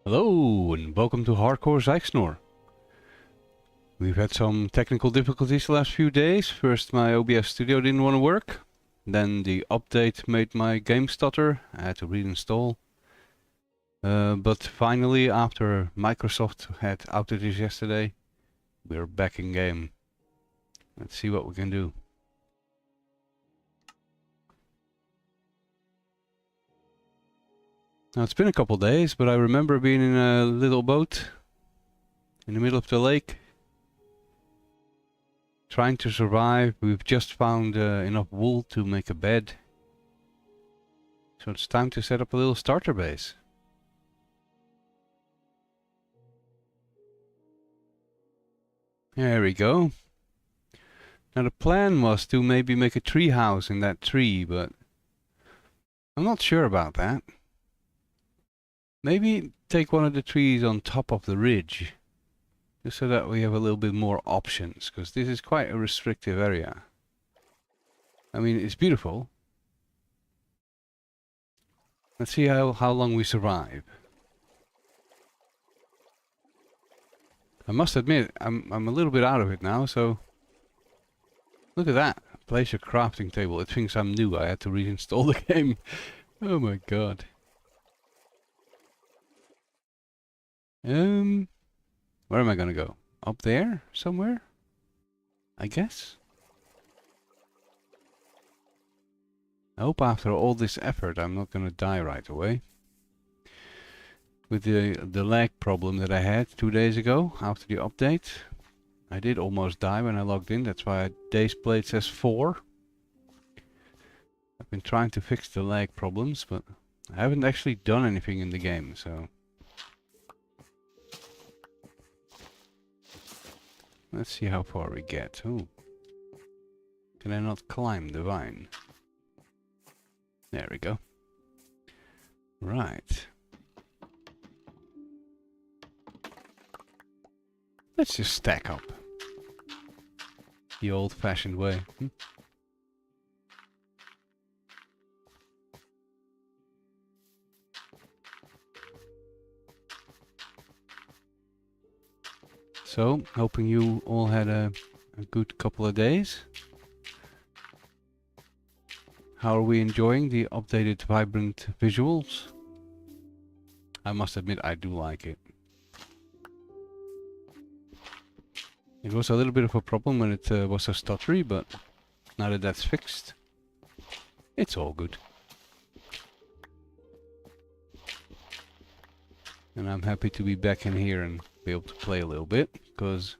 Hello and welcome to Hardcore ZIKESNOR. We've had some technical difficulties the last few days. First my OBS studio didn't want to work. Then the update made my game stutter. I had to reinstall. But finally, after Microsoft had outages yesterday, we're back in game. Let's see what we can do. Now it's been a couple days, but I remember being in a little boat in the middle of the lake, trying to survive. We've just found enough wool to make a bed, so it's time to set up a little starter base. There we go. Now the plan was to maybe make a tree house in that tree, but I'm not sure about that. Maybe take one of the trees on top of the ridge, just so that we have a little bit more options, because this is quite a restrictive area. I mean, it's beautiful. Let's see how long we survive. I must admit, I'm a little bit out of it now, so... Look at that! Place your crafting table. It thinks I'm new. I had to reinstall the game. Oh my god. Where am I gonna go? Up there? Somewhere? I guess? I hope after all this effort I'm not gonna die right away. With the lag problem that I had 2 days ago after the update. I did almost die when I logged in, that's why days played says 4. I've been trying to fix the lag problems, but I haven't actually done anything in the game, so... Let's see how far we get. Oh. Can I not climb the vine? There we go. Right. Let's just stack up. The old-fashioned way. So, hoping you all had a good couple of days. How are we enjoying the updated vibrant visuals? I must admit I do like it. It was a little bit of a problem when it was so stuttery, but now that that's fixed, it's all good. And I'm happy to be back in here and be able to play a little bit, because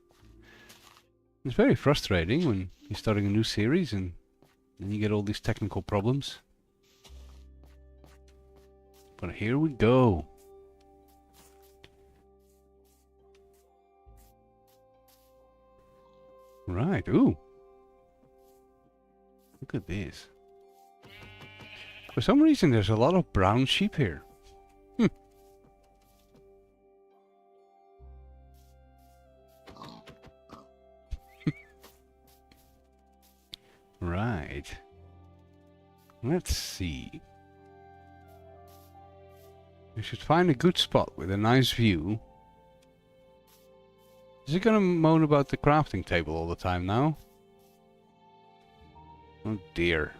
it's very frustrating when you're starting a new series and then you get all these technical problems. But here we go. Right, ooh. Look at this. For some reason there's a lot of brown sheep here. Right. Let's see. We should find a good spot with a nice view. Is it gonna moan about the crafting table all the time now? Oh dear.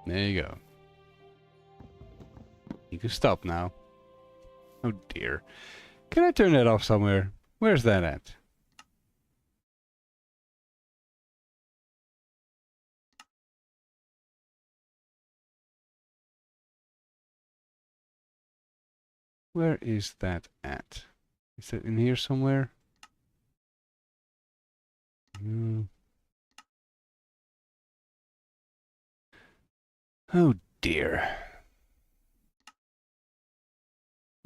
There you go. You can stop now. Oh dear. Can I turn that off somewhere? Where's that at? Where is that at? Is it in here somewhere? Oh dear.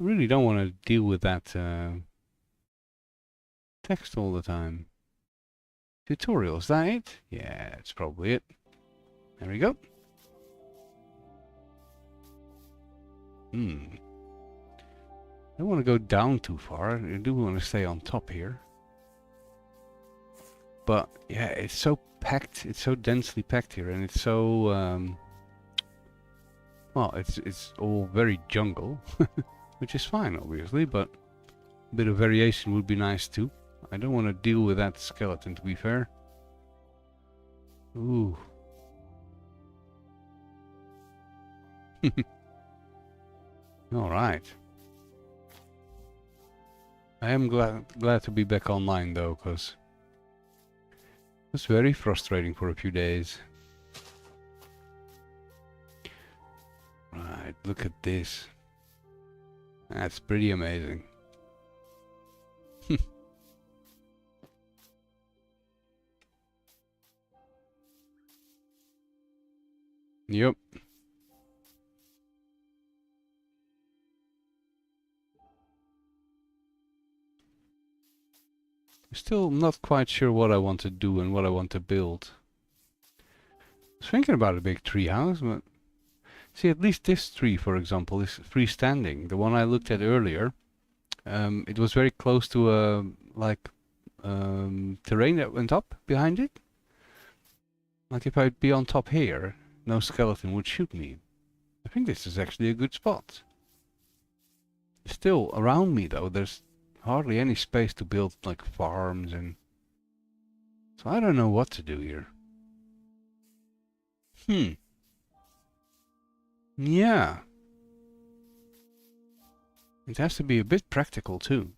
I really don't want to deal with that text all the time. Tutorial, is that it? Yeah, that's probably it. There we go. I don't want to go down too far. I do want to stay on top here. But yeah, it's so packed. It's so densely packed here, and it's so Well, it's all very jungle, which is fine, obviously, but a bit of variation would be nice too. I don't want to deal with that skeleton, to be fair. Ooh. Alright. I am glad to be back online though, because it was very frustrating for a few days. Right, look at this. That's pretty amazing. Yep. Still not quite sure what I want to do and what I want to build. I was thinking about a big tree house, but see, at least this tree, for example, is freestanding. The one I looked at earlier, it was very close to a terrain that went up behind it. Like if I'd be on top here, no skeleton would shoot me. I think this is actually a good spot. Still, around me though, there's hardly any space to build like farms and... So I don't know what to do here. Yeah. It has to be a bit practical too.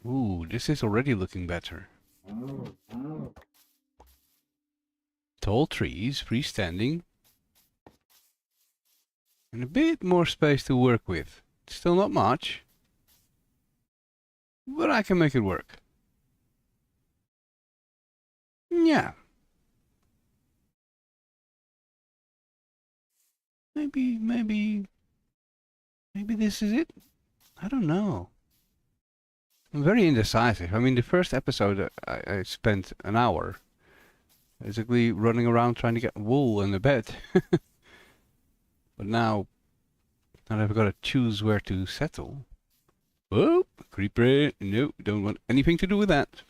Ooh, this is already looking better. Tall trees, freestanding. And a bit more space to work with. Still not much. But I can make it work. Yeah. Maybe this is it? I don't know. I'm very indecisive. I mean, the first episode I spent an hour basically running around trying to get wool in the bed. But now I've got to choose where to settle. Oh, creeper. No, don't want anything to do with that.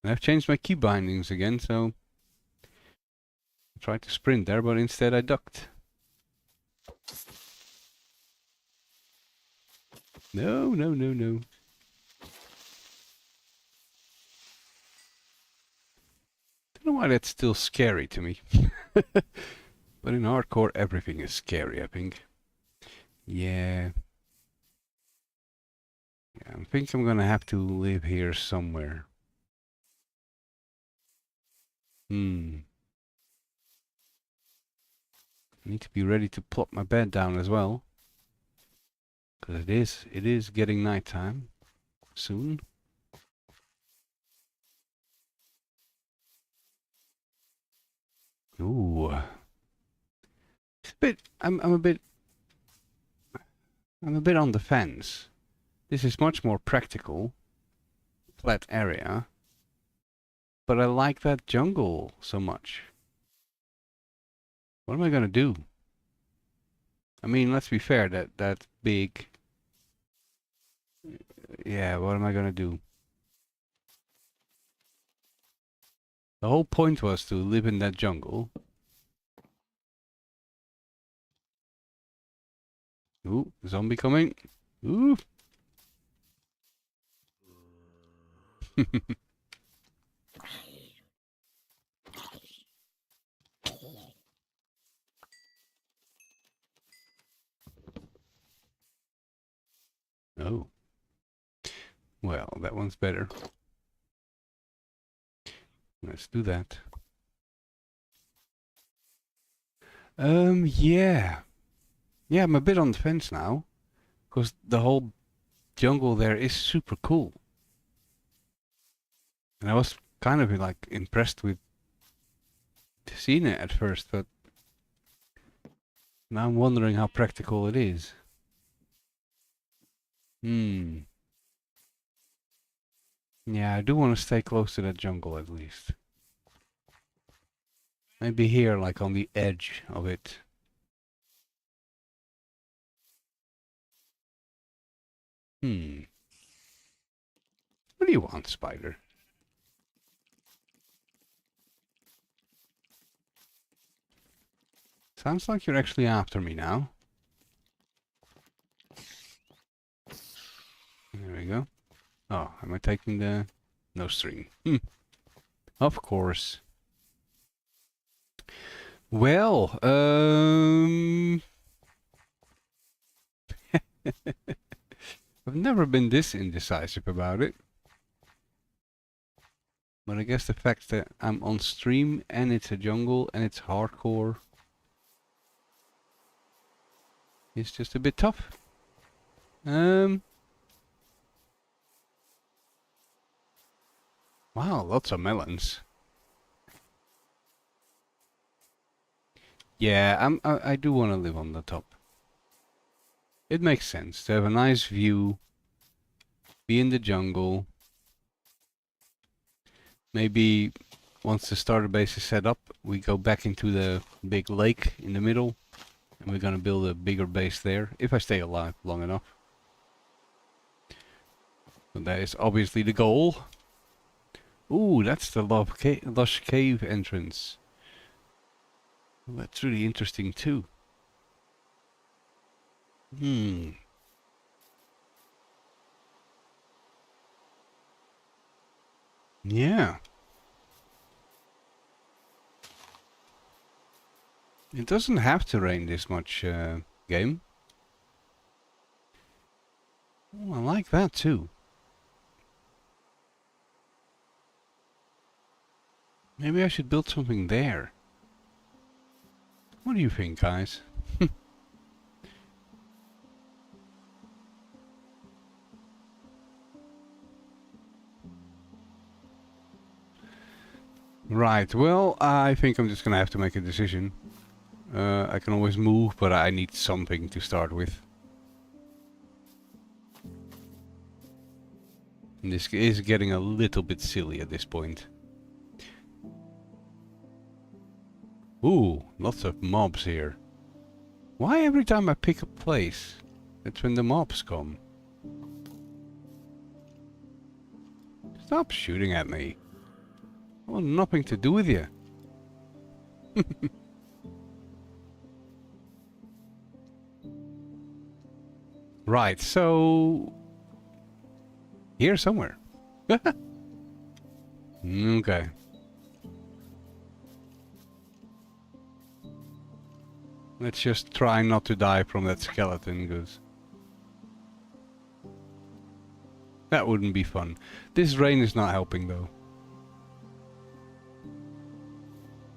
And I've changed my key bindings again, so I tried to sprint there, but instead I ducked. No. Don't know why that's still scary to me. But in hardcore, everything is scary, I think. Yeah. I think I'm gonna have to live here somewhere. I need to be ready to plop my bed down as well. Because it is getting nighttime soon. Ooh. I'm a bit on the fence. This is much more practical. Flat area. But I like that jungle so much. What am I gonna do? I mean, let's be fair, that big... Yeah, what am I gonna do? The whole point was to live in that jungle. Ooh, zombie coming. Ooh. Oh. Well, that one's better. Let's do that. Yeah. Yeah, I'm a bit on the fence now. Because the whole jungle there is super cool. And I was kind of like impressed with seeing it at first, but now I'm wondering how practical it is. Yeah, I do want to stay close to that jungle at least. Maybe here, like on the edge of it. What do you want, spider? Sounds like you're actually after me now. There we go. Oh, am I taking the... No string. Of course. Well, I've never been this indecisive about it. But I guess the fact that I'm on stream and it's a jungle and it's hardcore is just a bit tough. Wow, lots of melons. Yeah, I do want to live on the top. It makes sense to have a nice view, be in the jungle. Maybe once the starter base is set up, we go back into the big lake in the middle, and we're gonna build a bigger base there, if I stay alive long enough. But that is obviously the goal. Ooh, that's the lush cave entrance. Well, that's really interesting too. Yeah. It doesn't have to rain this much, game. Oh, I like that too. Maybe I should build something there. What do you think, guys? Right, well, I think I'm just gonna have to make a decision. I can always move, but I need something to start with. And this is getting a little bit silly at this point. Ooh, lots of mobs here. Why every time I pick a place, that's when the mobs come? Stop shooting at me. I want nothing to do with you. Right, so... here somewhere. Okay. Let's just try not to die from that skeleton, because... that wouldn't be fun. This rain is not helping, though.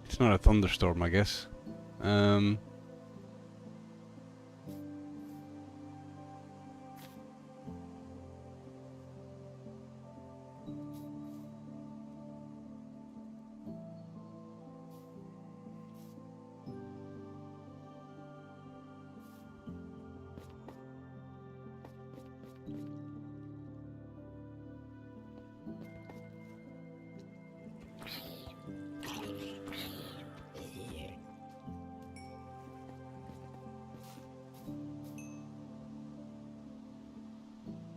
It's not a thunderstorm, I guess.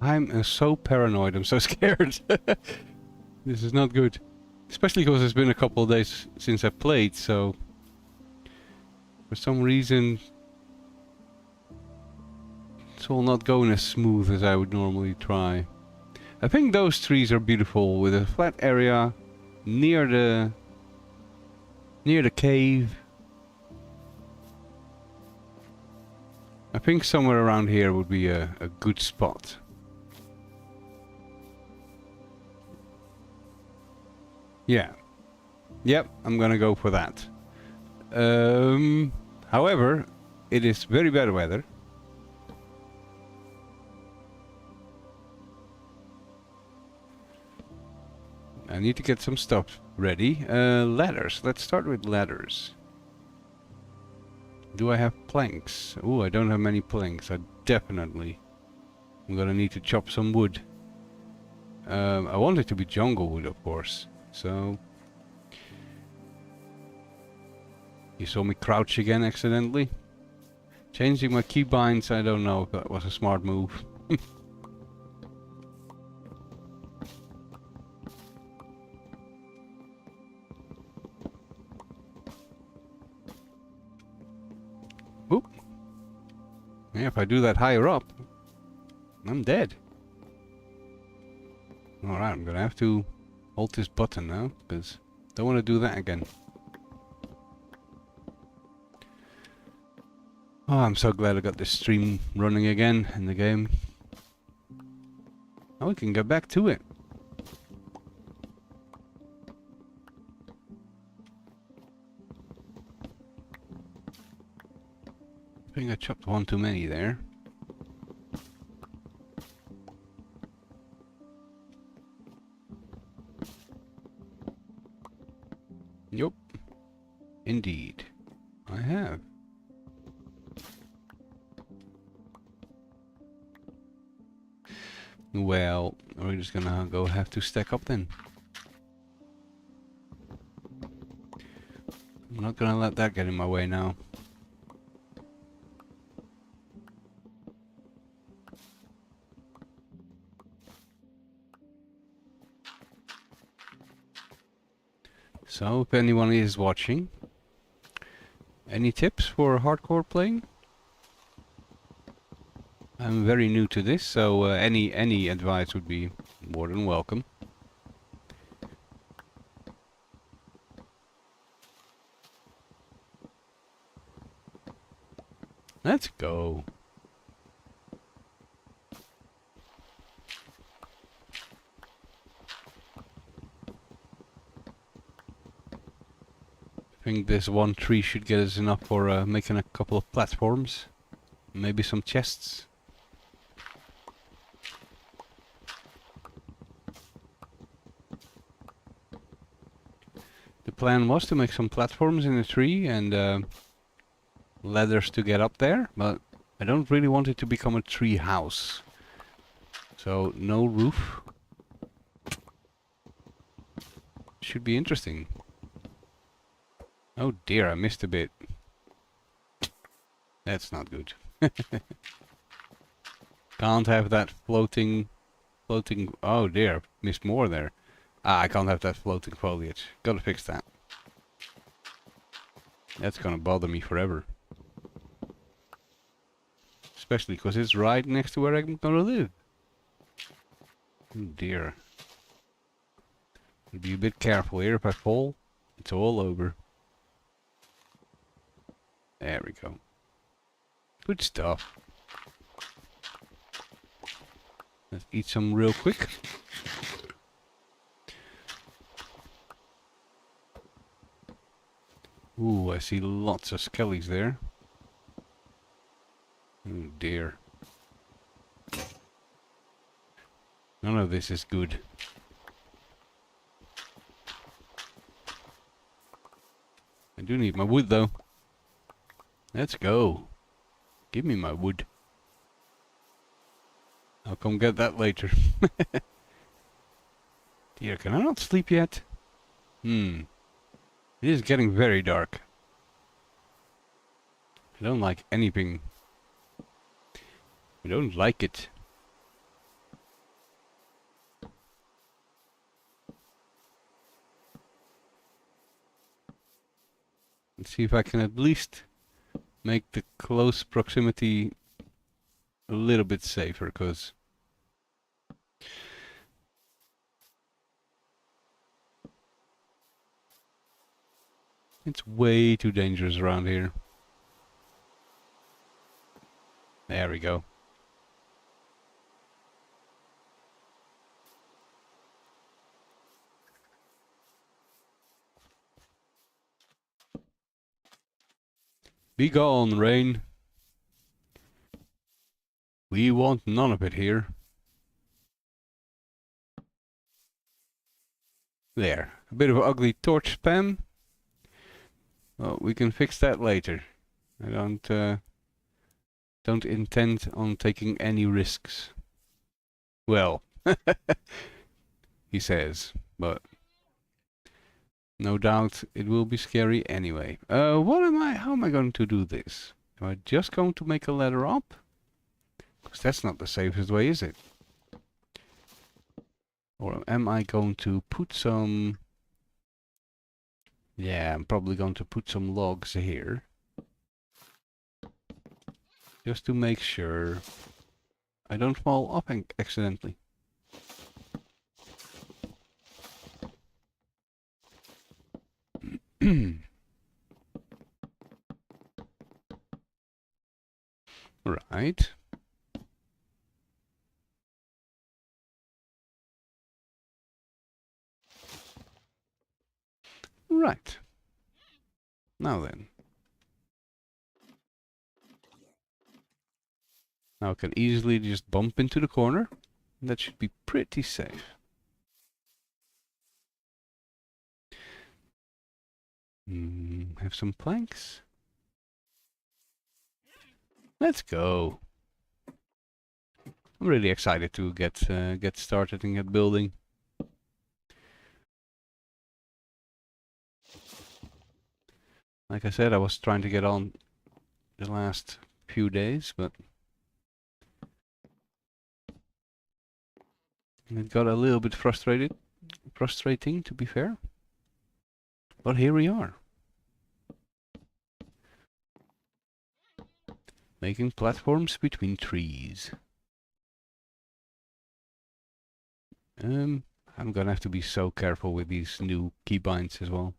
I'm so paranoid, I'm so scared. This is not good. Especially because it's been a couple of days since I played, so... for some reason... it's all not going as smooth as I would normally try. I think those trees are beautiful, with a flat area near the cave. I think somewhere around here would be a good spot. Yeah. Yep, I'm gonna go for that. However, it is very bad weather. I need to get some stuff ready. Ladders. Let's start with ladders. Do I have planks? Oh, I don't have many planks. I'm gonna need to chop some wood. I want it to be jungle wood, of course. So... you saw me crouch again accidentally. Changing my keybinds, I don't know if that was a smart move. Yeah, if I do that higher up, I'm dead. Alright, I'm gonna have to hold this button now, because I don't want to do that again. Oh, I'm so glad I got this stream running again in the game. Now we can get back to it. I think I chopped one too many there. Yup. Indeed. I have. Well, we're just gonna go have to stack up then. I'm not gonna let that get in my way now. So, if anyone is watching, any tips for hardcore playing? I'm very new to this, so any advice would be more than welcome. Let's go. I think this one tree should get us enough for making a couple of platforms. Maybe some chests. The plan was to make some platforms in the tree and ladders to get up there, but I don't really want it to become a tree house. So no roof. Should be interesting. Oh dear, I missed a bit. That's not good. Can't have that floating... Oh dear, missed more there. Ah, I can't have that floating foliage. Gotta fix that. That's gonna bother me forever. Especially because it's right next to where I'm gonna live. Oh dear. Be a bit careful here. If I fall, it's all over. There we go. Good stuff. Let's eat some real quick. Ooh, I see lots of skellies there. Oh dear. None of this is good. I do need my wood though. Let's go. Give me my wood. I'll come get that later. Dear, can I not sleep yet? It is getting very dark. I don't like anything. I don't like it. Let's see if I can at least make the close proximity a little bit safer, because it's way too dangerous around here. There we go. Be gone, rain. We want none of it here. There. A bit of ugly torch spam. Well, we can fix that later. I don't intend on taking any risks. Well, he says, but no doubt it will be scary anyway. How am I going to do this? Am I just going to make a ladder up? Because that's not the safest way, is it? Or am I going to put some... Yeah, I'm probably going to put some logs here. Just to make sure I don't fall off accidentally. Right. Right. Now then. Now I can easily just bump into the corner. That should be pretty safe. Have some planks. Let's go. I'm really excited to get started and get building. Like I said, I was trying to get on the last few days, but it got a little bit frustrating to be fair. But here we are. Making platforms between trees. I'm gonna have to be so careful with these new keybinds as well.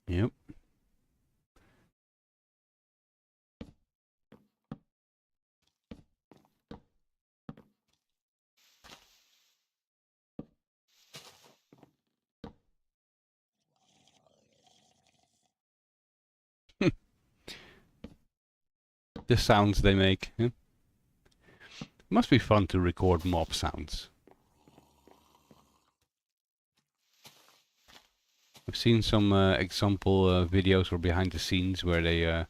Yep. The sounds they make. Yeah. Must be fun to record mob sounds. I've seen some example videos or behind the scenes where they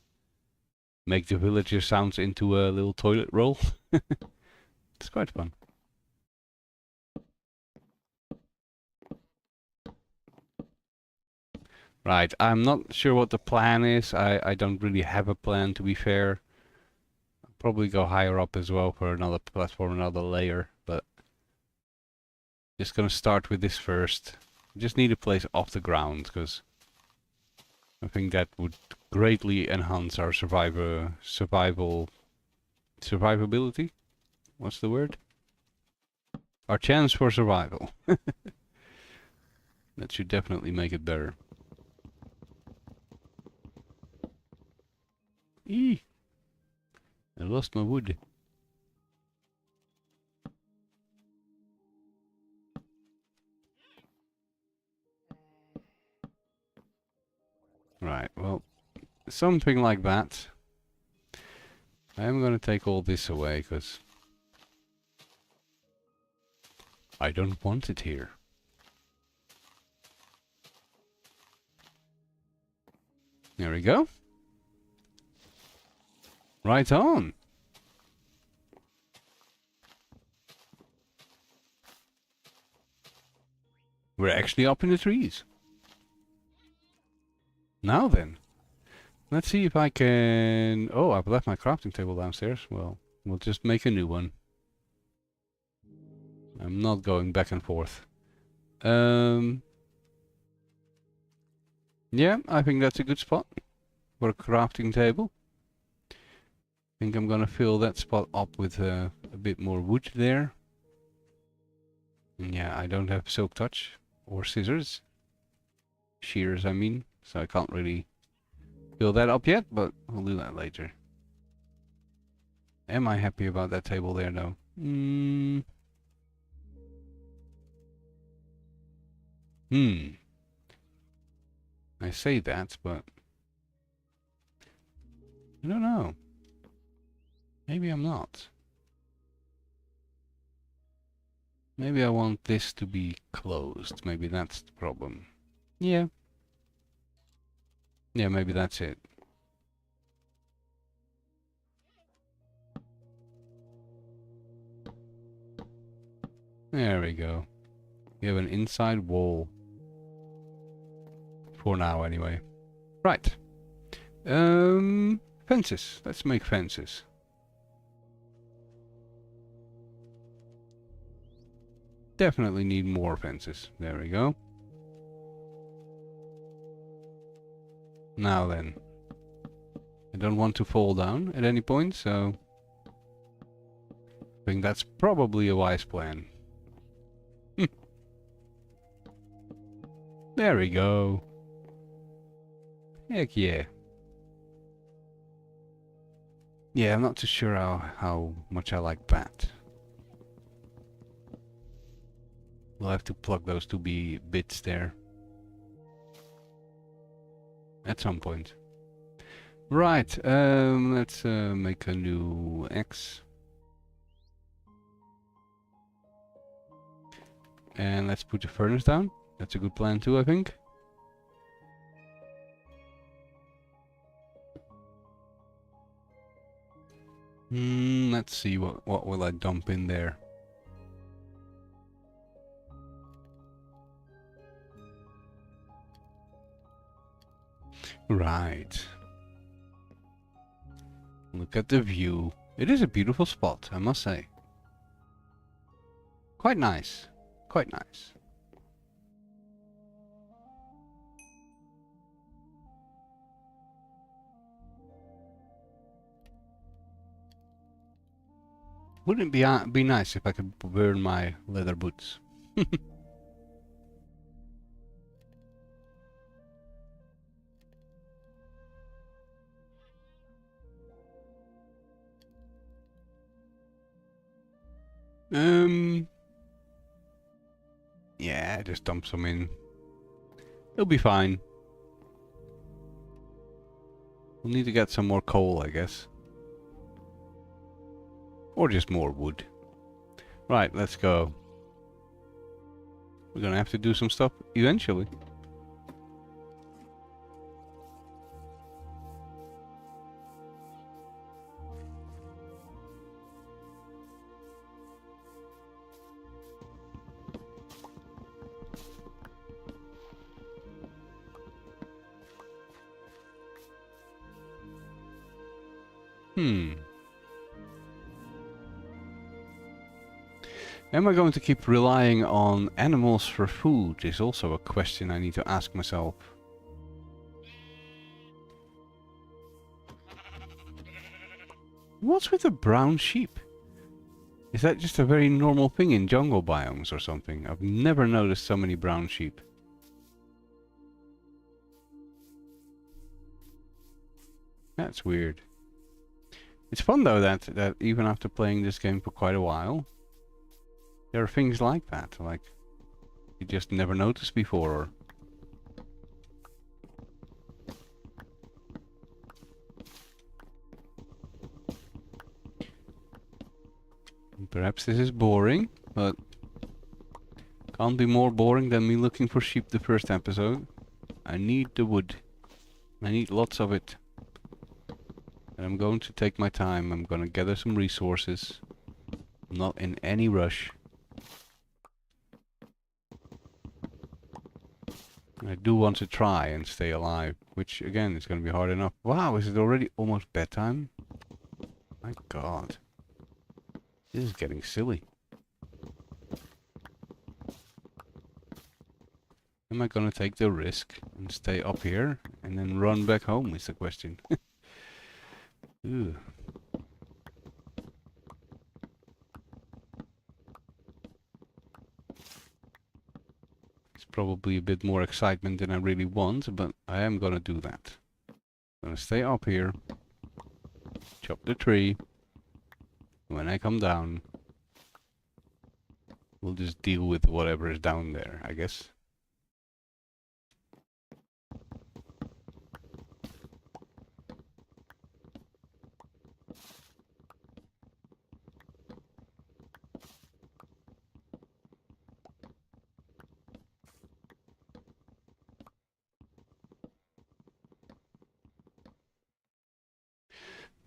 make the villager sounds into a little toilet roll. It's quite fun. Right, I'm not sure what the plan is. I don't really have a plan, to be fair. I'll probably go higher up as well for another platform, another layer, but just gonna start with this first. Just need a place off the ground, because I think that would greatly enhance our survivability? What's the word? Our chance for survival. That should definitely make it better. Eee! I lost my wood. Right, well, something like that. I am gonna take all this away, because I don't want it here. There we go. Right on. We're actually up in the trees. Now then. Let's see if I can... Oh, I've left my crafting table downstairs. Well, we'll just make a new one. I'm not going back and forth. Yeah, I think that's a good spot for a crafting table. I think I'm gonna fill that spot up with a bit more wood there. And yeah, I don't have silk touch or scissors. Shears, I mean. So I can't really fill that up yet, but we'll do that later. Am I happy about that table there, though? I say that, but I don't know. Maybe I'm not. Maybe I want this to be closed. Maybe that's the problem. Yeah. Yeah, maybe that's it. There we go. We have an inside wall. For now, anyway. Right. Fences. Let's make fences. Definitely need more fences. There we go. Now then. I don't want to fall down at any point, so I think that's probably a wise plan. There we go. Heck yeah. Yeah, I'm not too sure how much I like that. We'll have to plug those two bits there. At some point. Right, let's make a new X. And let's put the furnace down. That's a good plan too, I think. Let's see, what will I dump in there? Right. Look at the view. It is a beautiful spot, I must say. Quite nice. Quite nice. Wouldn't it be nice if I could burn my leather boots? Yeah, just dump some in. It'll be fine. We'll need to get some more coal, I guess. Or just more wood. Right, let's go. We're gonna have to do some stuff eventually. Am I going to keep relying on animals for food is also a question I need to ask myself. What's with the brown sheep? Is that just a very normal thing in jungle biomes or something? I've never noticed so many brown sheep. That's weird. It's fun though that even after playing this game for quite a while, there are things like that, like you just never noticed before. Or perhaps this is boring, but can't be more boring than me looking for sheep the first episode. I need the wood. I need lots of it. And I'm going to take my time. I'm going to gather some resources. I'm not in any rush. I do want to try and stay alive, which again is going to be hard enough. Wow, is it already almost bedtime? My god. This is getting silly. Am I going to take the risk and stay up here and then run back home is the question. Ew. Probably a bit more excitement than I really want, but I am gonna do that. I'm gonna stay up here, chop the tree. When I come down, we'll just deal with whatever is down there, I guess.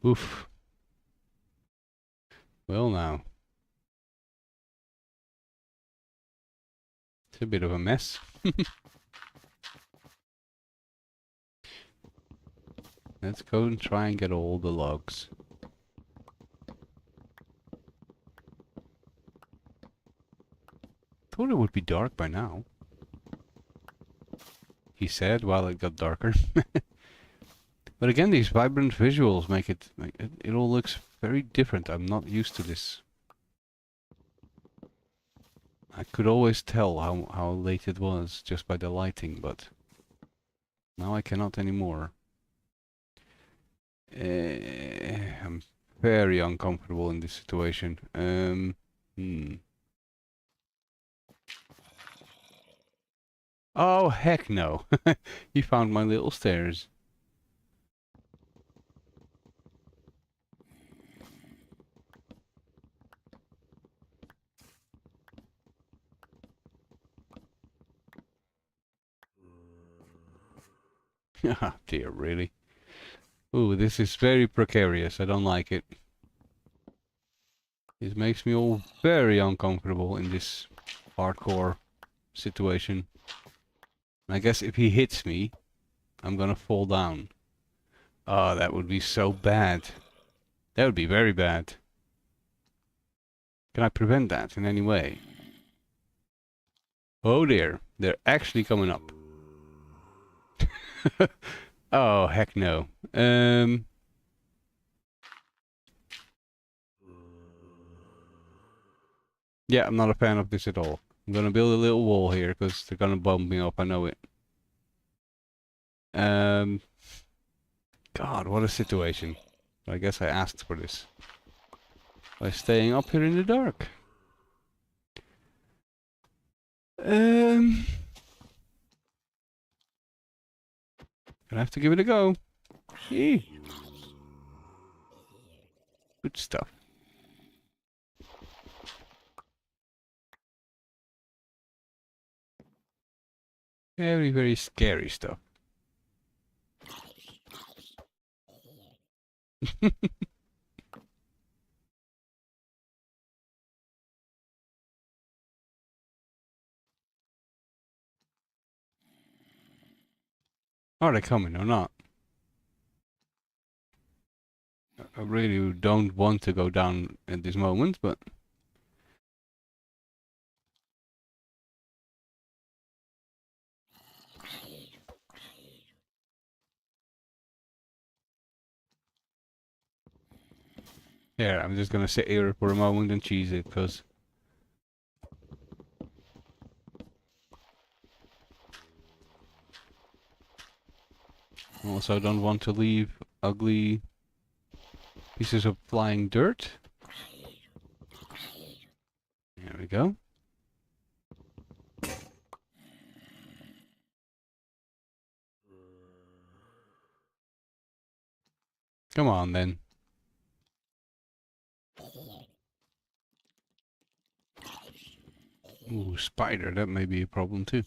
Oof. Well now. It's a bit of a mess. Let's go and try and get all the logs. Thought it would be dark by now. He said while it got darker. But again, these vibrant visuals make it all looks very different. I'm not used to this. I could always tell how late it was just by the lighting, but now I cannot anymore. I'm very uncomfortable in this situation. Oh, heck no. He found my little stairs. Ah, dear, really? Ooh, this is very precarious. I don't like it. It makes me all very uncomfortable in this hardcore situation. I guess if he hits me, I'm gonna fall down. Oh, that would be so bad. That would be very bad. Can I prevent that in any way? Oh dear, they're actually coming up. Oh, heck no. Yeah, I'm not a fan of this at all. I'm gonna build a little wall here, because they're gonna bump me up, I know it. God, what a situation. I guess I asked for this. By staying up here in the dark. Gonna have to give it a go. Eee. Good stuff. Very, very scary stuff. Are they coming or not? I really don't want to go down at this moment, but... Yeah, I'm just gonna sit here for a moment and cheese it, because... Also, I don't want to leave ugly pieces of flying dirt. There we go. Come on, then. Ooh, spider, that may be a problem too.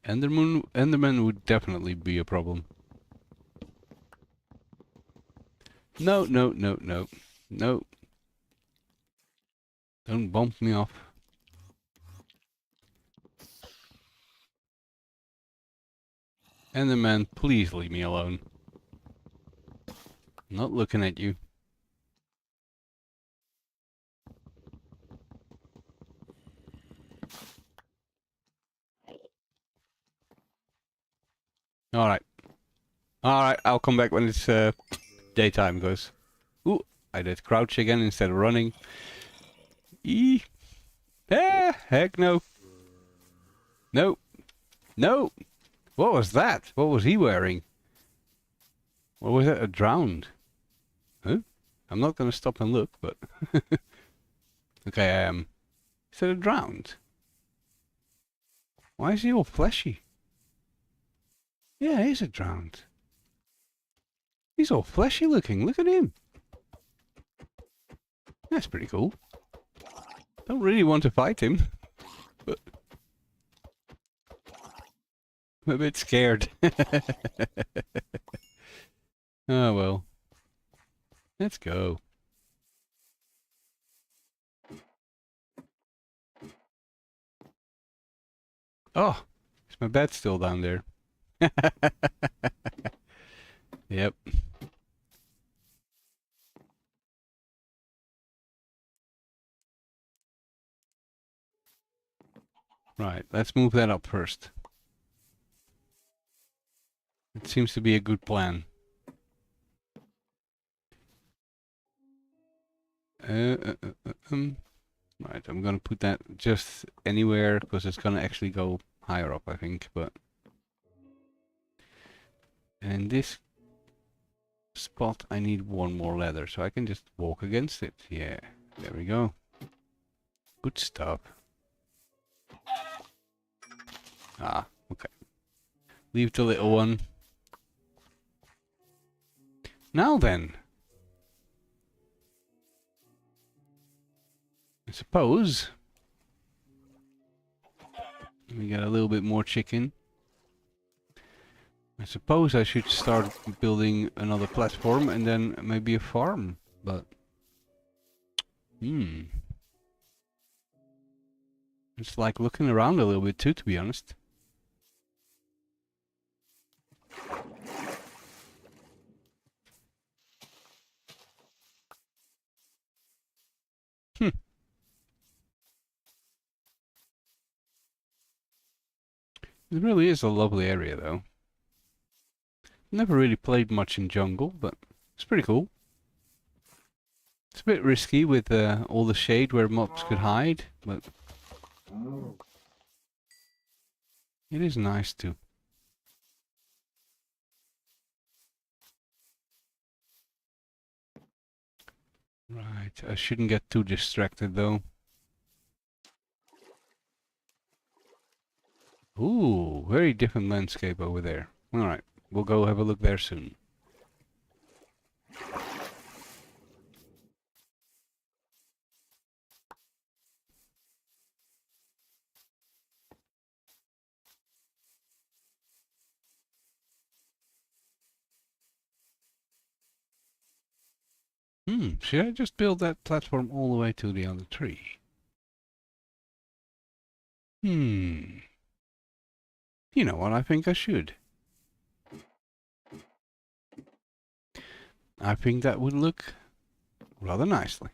Enderman would definitely be a problem. No, no, no, no. No. Don't bump me off. Enderman, please leave me alone. I'm not looking at you. Alright. Alright, I'll come back when it's daytime goes. Ooh, I did crouch again instead of running. Eee. Ah, heck no. No. No. What was that? What was he wearing? What was it? A drowned? Huh? I'm not gonna stop and look, but... Okay, is it a drowned? Why is he all fleshy? Yeah, he's a drowned. He's all fleshy looking. Look at him. That's pretty cool. Don't really want to fight him, but I'm a bit scared. Oh well. Let's go. Oh, is my bed still down there? Yep. Right, let's move that up first. That seems to be a good plan. Right, I'm gonna put that just anywhere because it's gonna actually go higher up, I think. But in this spot, I need one more ladder, so I can just walk against it. Yeah, there we go. Good stuff. Ah, okay. Leave the little one. Now then. I suppose we get a little bit more chicken. I suppose I should start building another platform and then maybe a farm, but it's like looking around a little bit too, to be honest. It really is a lovely area though. Never really played much in jungle, but it's pretty cool. It's a bit risky with all the shade where mobs could hide, but it is nice too. Right, I shouldn't get too distracted though. Ooh, very different landscape over there. Alright, we'll go have a look there soon. Should I just build that platform all the way to the other tree? You know what, I think I should. I think that would look rather nicely.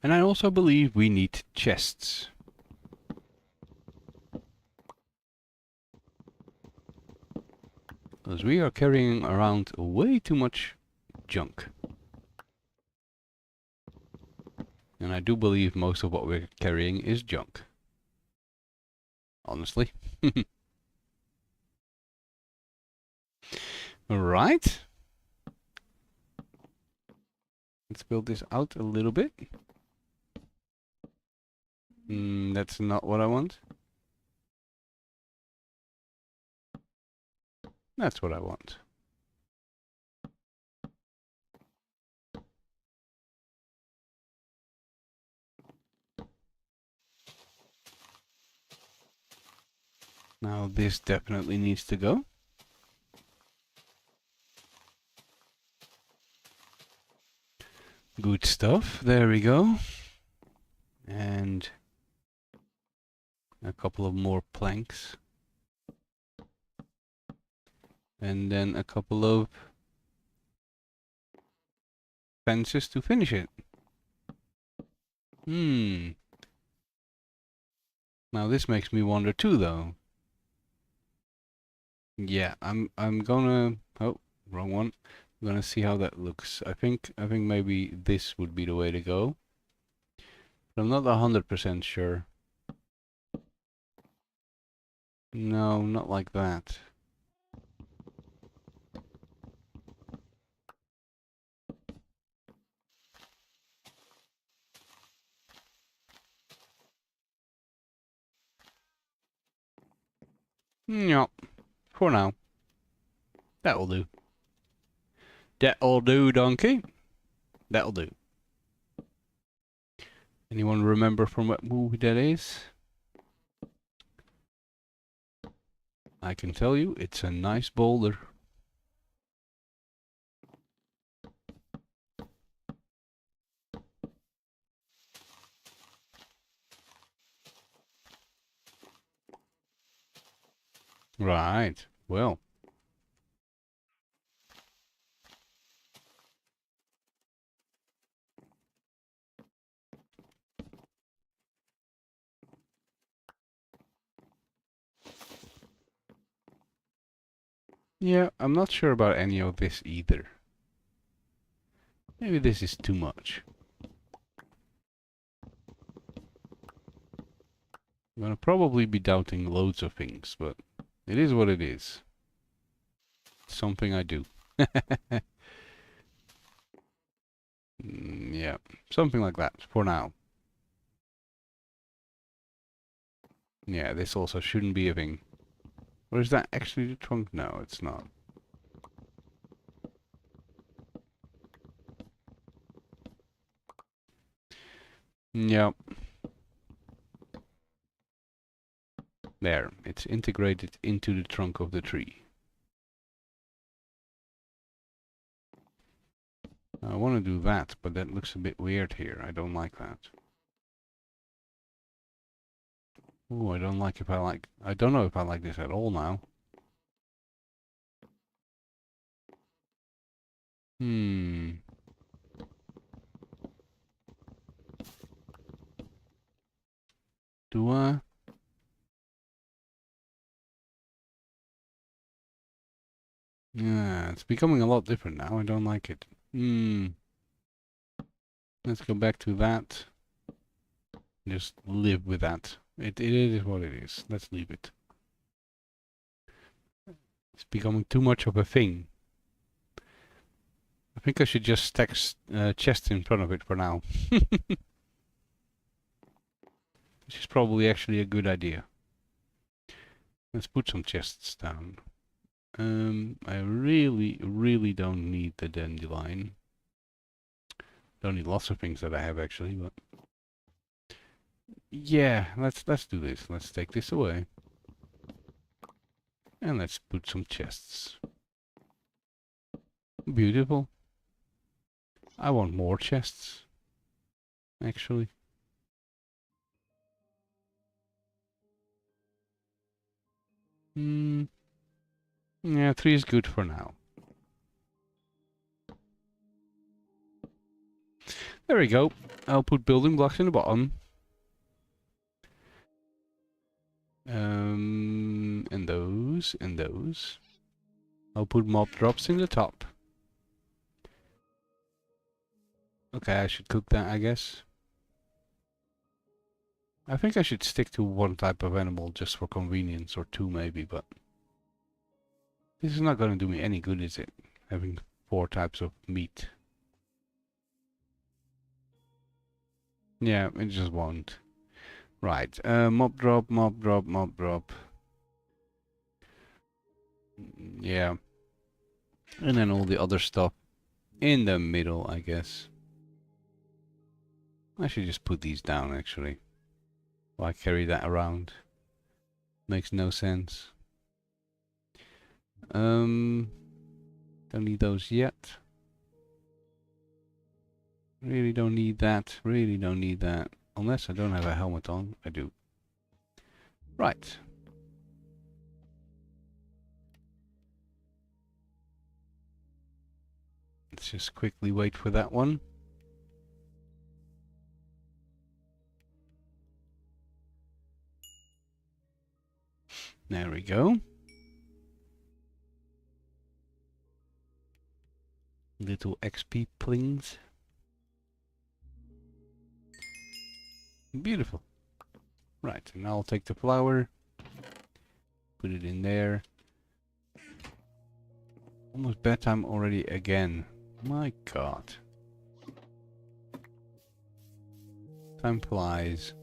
And I also believe we need chests. Because we are carrying around way too much junk. And I do believe most of what we're carrying is junk. Honestly. Alright. Let's build this out a little bit. That's not what I want. That's what I want. Now this definitely needs to go. Good stuff. There we go. And a couple of more planks. And then a couple of fences to finish it. Now this makes me wonder too though. Yeah, I'm gonna wrong one. I'm gonna see how that looks. I think maybe this would be the way to go. But I'm not 100% sure. No, not like that. No, for now. That'll do. That'll do, donkey. That'll do. Anyone remember from what movie that is? I can tell you, it's a nice boulder. Right, well. Yeah, I'm not sure about any of this either. Maybe this is too much. I'm gonna probably be doubting loads of things, but it is what it is. It's something I do. Yeah, something like that for now. Yeah, this also shouldn't be a thing. Or is that actually the trunk? No, it's not. Yep. There, it's integrated into the trunk of the tree. I want to do that, but that looks a bit weird here. I don't like that. Ooh, I don't know if I like this at all now. Hmm. Do I? Yeah, it's becoming a lot different now. I don't like it. Hmm. Let's go back to that. Just live with that. It is what it is. Let's leave it. It's becoming too much of a thing. I think I should just stack chests in front of it for now. Which is probably actually a good idea. Let's put some chests down. I really don't need the dandelion. Don't need lots of things that I have actually, but yeah, let's do this. Let's take this away. And let's put some chests. Beautiful. I want more chests, actually. Yeah, 3 is good for now. There we go. I'll put building blocks in the bottom. And those. I'll put mob drops in the top. Okay, I should cook that, I guess. I think I should stick to one type of animal just for convenience, or 2 maybe, but this is not going to do me any good, is it? Having 4 types of meat. Yeah, it just won't. Right, mob drop. Yeah. And then all the other stuff in the middle, I guess. I should just put these down, actually. Why carry that around? Makes no sense. Don't need those yet. Really don't need that. Really don't need that. Unless I don't have a helmet on. I do. Right. Let's just quickly wait for that one. There we go. Little XP plings. Beautiful. Right, and I'll take the flour. Put it in there. Almost bedtime already again. My god. Time flies.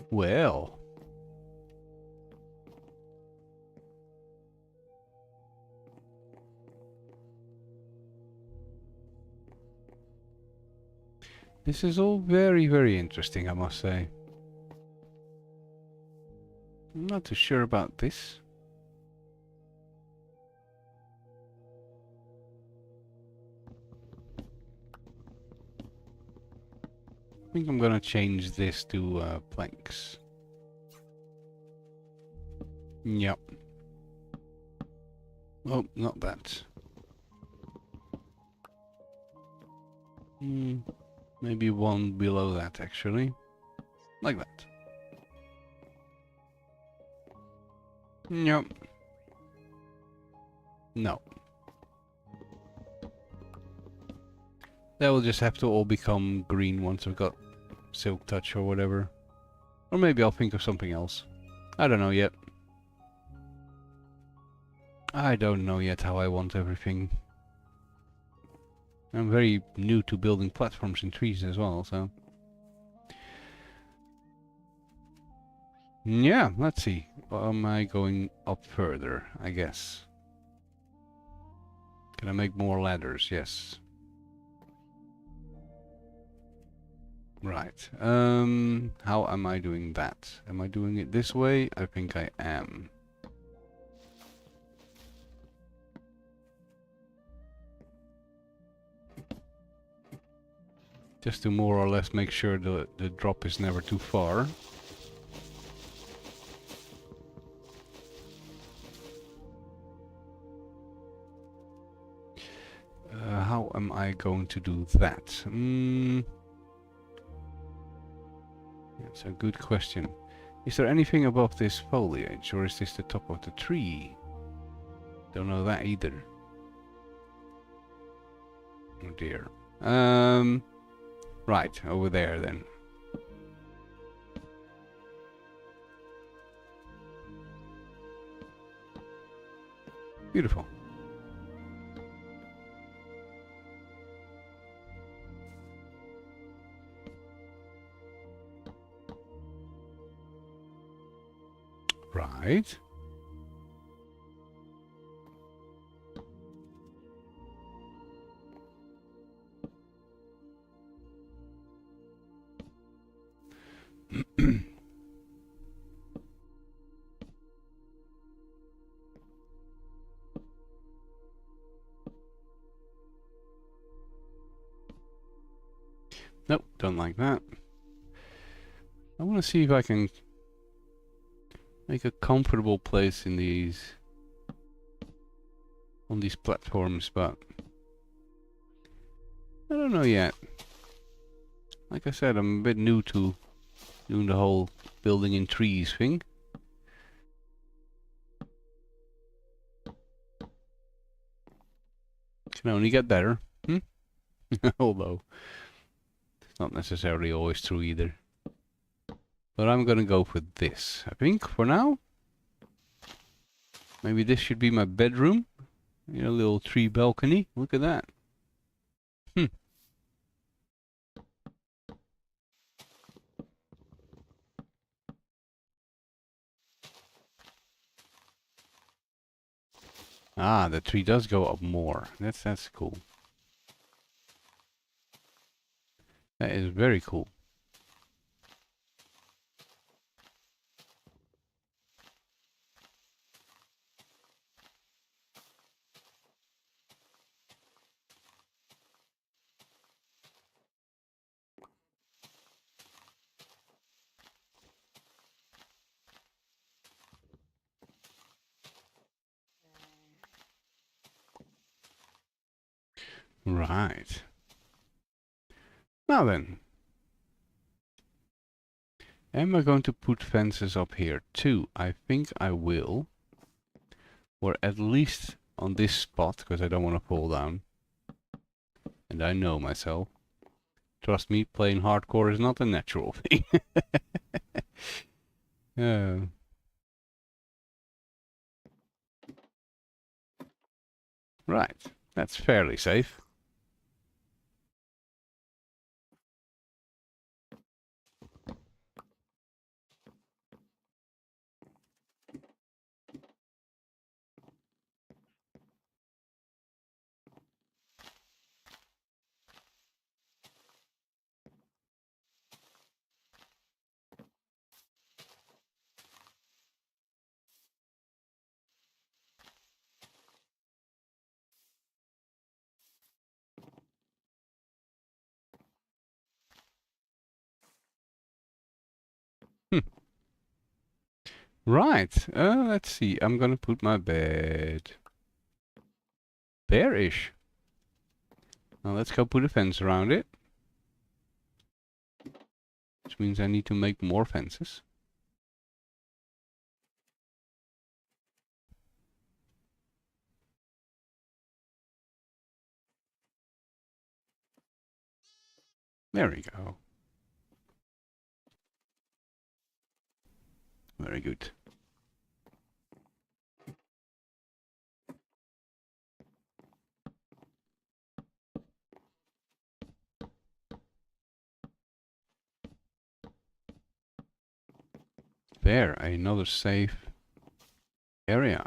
Well. This is all very interesting, I must say. I'm not too sure about this. I think I'm gonna change this to planks. Yep. Oh, not that. Maybe one below that, actually. Like that. Yep. No. They will just have to all become green once I've got Silk Touch or whatever. Or maybe I'll think of something else. I don't know yet. I don't know yet how I want everything. I'm very new to building platforms in trees as well, so... Yeah, let's see. Am I going up further, I guess? Can I make more ladders? Yes. Right. How am I doing that? Am I doing it this way? I think I am. Just to more or less make sure the drop is never too far. How am I going to do that? That's a good question. Is there anything above this foliage, or is this the top of the tree? Don't know that either. Oh dear. Right, over there then. Beautiful. Right. Nope, don't like that. I want to see if I can make a comfortable place in these... on these platforms, but... I don't know yet. Like I said, I'm a bit new to doing the whole building in trees thing. Can only get better. Although, it's not necessarily always true either. But I'm gonna go for this, I think, for now. Maybe this should be my bedroom. You know, little tree balcony. Look at that. Ah, the tree does go up more. That's cool. That is very cool. Right. Now then. Am I going to put fences up here too? I think I will. Or at least on this spot, because I don't want to fall down. And I know myself. Trust me, playing hardcore is not a natural thing. Right, that's fairly safe. Right, let's see. I'm gonna put my bed. Bearish. Now let's go put a fence around it. Which means I need to make more fences. There we go. Very good. There, another safe area.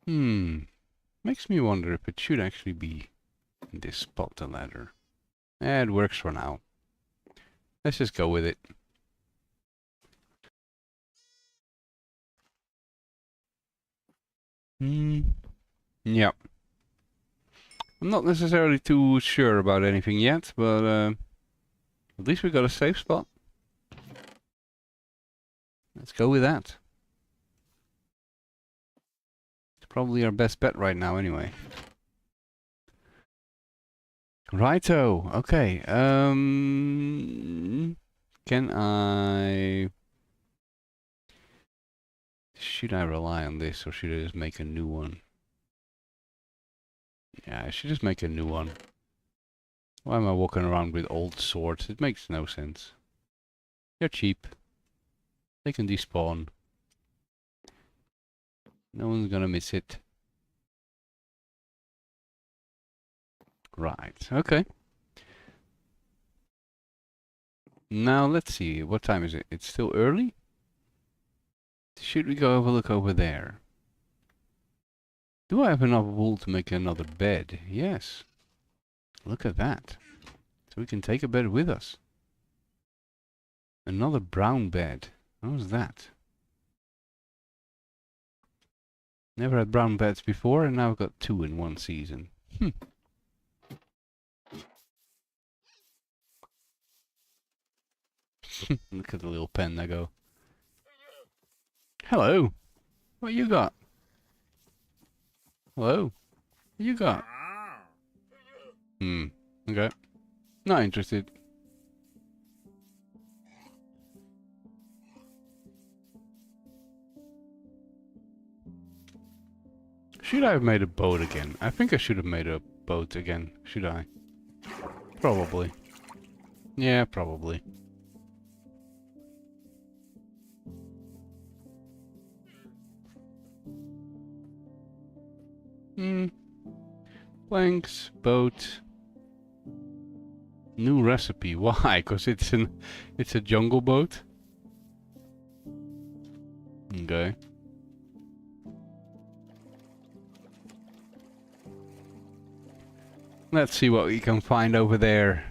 Makes me wonder if it should actually be in this spot, the ladder. It works for now. Let's just go with it. Yeah. I'm not necessarily too sure about anything yet, but at least we got a safe spot. Let's go with that. It's probably our best bet right now anyway. Righto, okay. Can I... Should I rely on this or should I just make a new one? Yeah, I should just make a new one. Why am I walking around with old swords? It makes no sense. They're cheap. They can despawn. No one's gonna miss it. Right, okay. Now let's see, what time is it? It's still early? Should we go have a look over there? Do I have enough wool to make another bed? Yes. Look at that. So we can take a bed with us. Another brown bed. How's that? Never had brown beds before and now I've got 2 in one season. Look at the little pen they go. Hello. What you got? Hello. What you got? Okay. Not interested. Should I have made a boat again? I think I should have made a boat again. Should I? Probably. Yeah, probably. Planks, boat. New recipe. Why? Because it's a jungle boat. Okay. Let's see what we can find over there.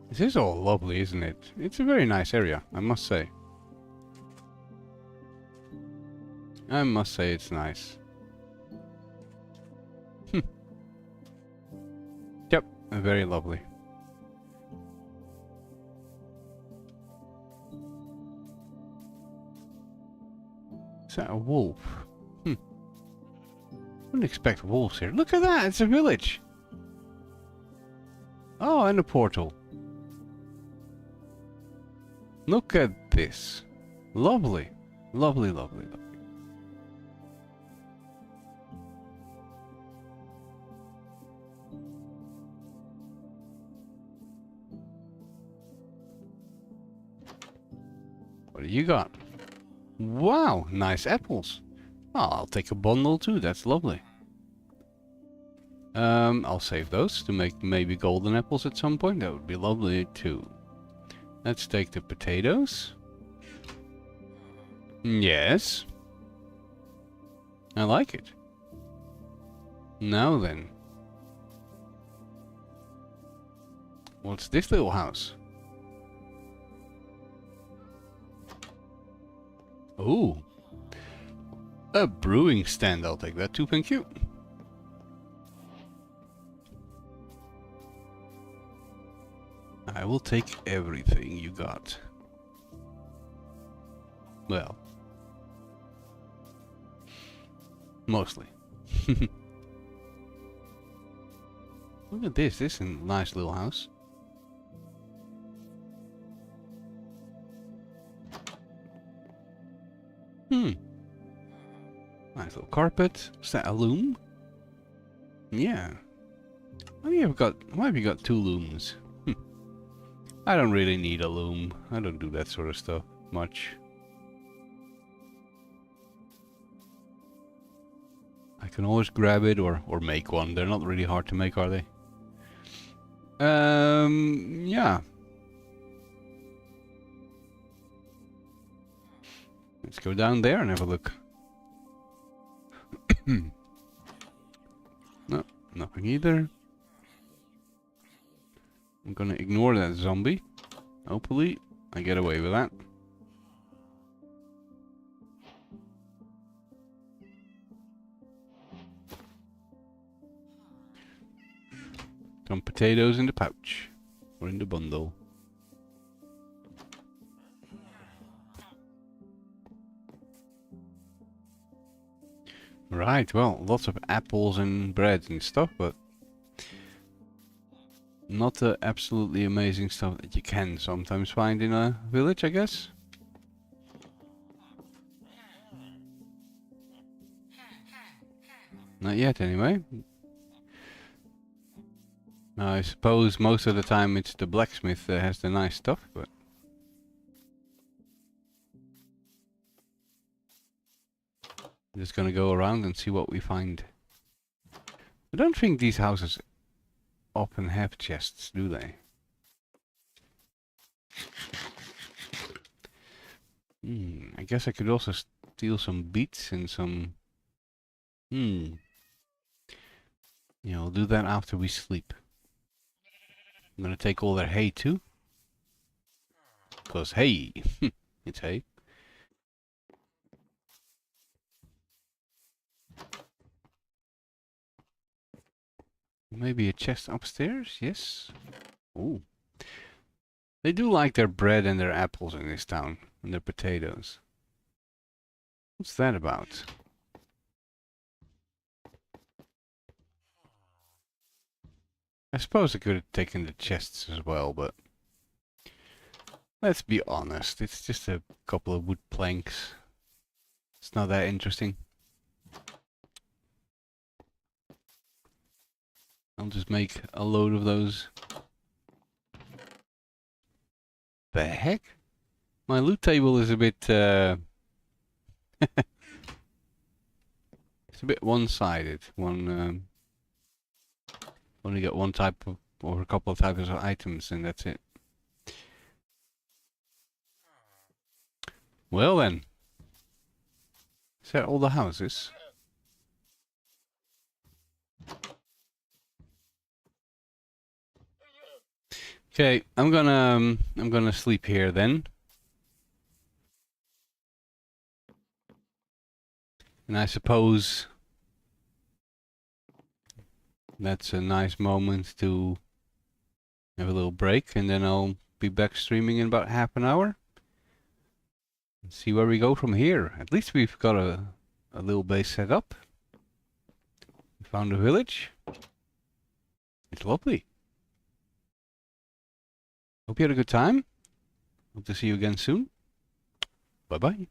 This is all lovely, isn't it? It's a very nice area, I must say. I must say it's nice. Yep, very lovely. Is that a wolf? Wouldn't expect wolves here. Look at that, it's a village. Oh, and a portal. Look at this. Lovely. Lovely, lovely, lovely. What do you got? Wow, nice apples. Oh, I'll take a bundle too, that's lovely. I'll save those to make maybe golden apples at some point. That would be lovely too. Let's take the potatoes. Yes. I like it. Now then. What's this little house? Oh, a brewing stand. I'll take that too, thank you. I will take everything you got. Well, mostly. Look at this. This is a nice little house. Nice little carpet. Is that a loom? Yeah. Why have you got two looms? I don't really need a loom. I don't do that sort of stuff much. I can always grab it or make one. They're not really hard to make, are they? Yeah. Let's go down there and have a look. No, nothing either. I'm gonna ignore that zombie. Hopefully, I get away with that. Some potatoes in the pouch. Or in the bundle. Right, well, lots of apples and bread and stuff, but not the absolutely amazing stuff that you can sometimes find in a village, I guess. Not yet, anyway. I suppose most of the time it's the blacksmith that has the nice stuff, but... I'm just gonna go around and see what we find. I don't think these houses often have chests, do they? I guess I could also steal some beets and some... Yeah, I'll do that after we sleep. I'm gonna take all their hay too. Because hay! It's hay. Maybe a chest upstairs? Yes. Ooh. They do like their bread and their apples in this town. And their potatoes. What's that about? I suppose I could have taken the chests as well, but... let's be honest, it's just a couple of wood planks. It's not that interesting. I'll just make a load of those. The heck? My loot table is a bit... it's a bit one-sided. Only get one type of... or a couple of types of items and that's it. Well then. Is that all the houses? Okay, I'm gonna sleep here then. And I suppose that's a nice moment to have a little break, and then I'll be back streaming in about half an hour. And see where we go from here. At least we've got a little base set up. We found a village. It's lovely. Hope you had a good time. Hope to see you again soon. Bye bye.